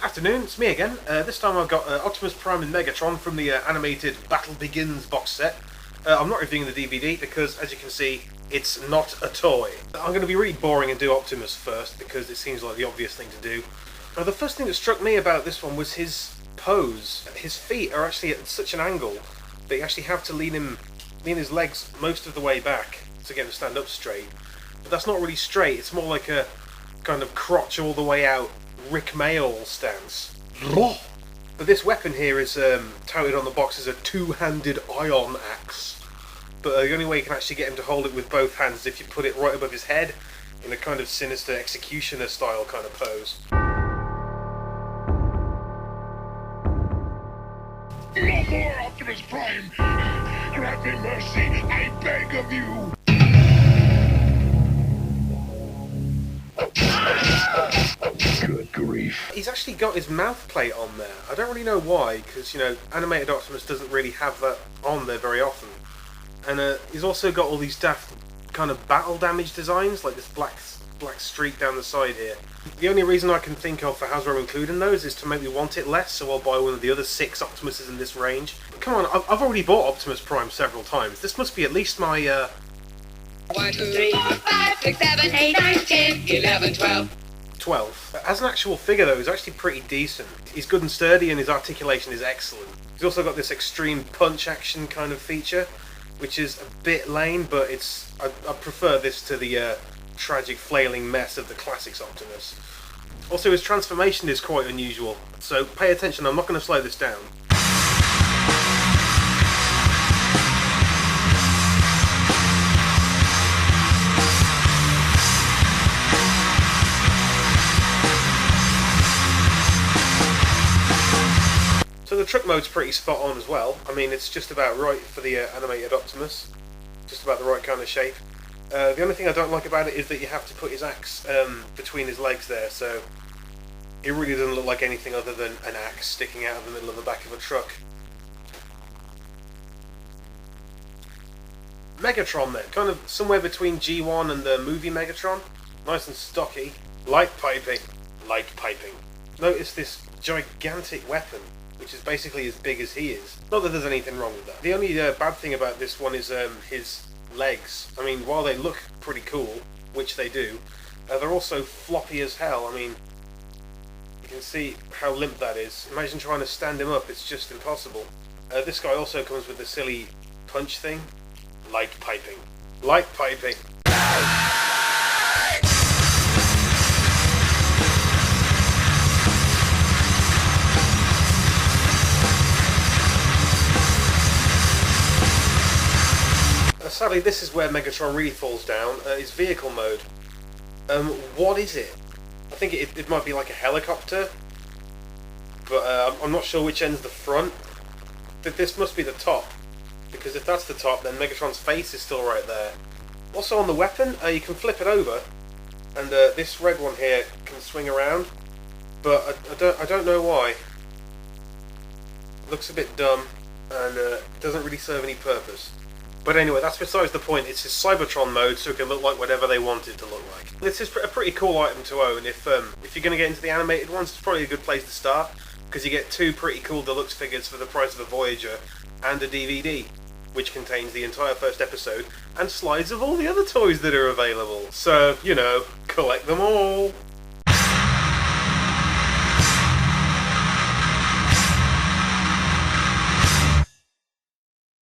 Afternoon, it's me again. This time I've got Optimus Prime and Megatron from the animated Battle Begins box set. I'm not reviewing the DVD because, as you can see, it's not a toy. I'm going to be really boring and do Optimus first because it seems like the obvious thing to do. Now, the first thing that struck me about this one was his pose. His feet are actually at such an angle that you actually have to lean his legs most of the way back to get him to stand up straight. But that's not really straight, it's more like a kind of crotch all the way out Rick Mayall stance. But this weapon here is touted on the box as a two-handed ion axe. But the only way you can actually get him to hold it with both hands is if you put it right above his head in a kind of sinister executioner style kind of pose. No more, Optimus Prime! Grant me mercy, I beg of you! Good grief. He's actually got his mouth plate on there. I don't really know why, because, you know, animated Optimus doesn't really have that on there very often. And he's also got all these daft kind of battle damage designs, like this black streak down the side here. The only reason I can think of for Hasbro including those is to make me want it less, so I'll buy one of the other 6 Optimuses in this range. But come on, I've already bought Optimus Prime several times. This must be at least my, 1, 2, 3, 4, 5, 6, 7, 8, 9, 10, 11, 12. 12. As an actual figure though, he's actually pretty decent. He's good and sturdy and his articulation is excellent. He's also got this extreme punch action kind of feature, which is a bit lame, but I prefer this to the tragic flailing mess of the classics Optimus. Also, his transformation is quite unusual, so pay attention, I'm not going to slow this down. So the truck mode's pretty spot on as well. I mean, it's just about right for the animated Optimus. Just about the right kind of shape. The only thing I don't like about it is that you have to put his axe between his legs there, so it really doesn't look like anything other than an axe sticking out of the middle of the back of a truck. Megatron then, kind of somewhere between G1 and the movie Megatron. Nice and stocky. Light piping. Light piping. Notice this gigantic weapon, which is basically as big as he is. Not that there's anything wrong with that. The only bad thing about this one is his legs. I mean, while they look pretty cool, which they do, they're also floppy as hell. I mean, you can see how limp that is. Imagine trying to stand him up, it's just impossible. This guy also comes with the silly punch thing. Light piping. Light piping. Sadly, this is where Megatron really falls down, his vehicle mode. What is it? I think it might be like a helicopter, but I'm not sure which end's the front. This must be the top, because if that's the top, then Megatron's face is still right there. Also on the weapon, you can flip it over, and this red one here can swing around, but I don't know why. It looks a bit dumb, and it doesn't really serve any purpose. But anyway, that's besides the point. It's his Cybertron mode, so it can look like whatever they want it to look like. This is a pretty cool item to own. If you're going to get into the animated ones, it's probably a good place to start, because you get 2 pretty cool deluxe figures for the price of a Voyager, and a DVD, which contains the entire first episode, and slides of all the other toys that are available. So, you know, collect them all!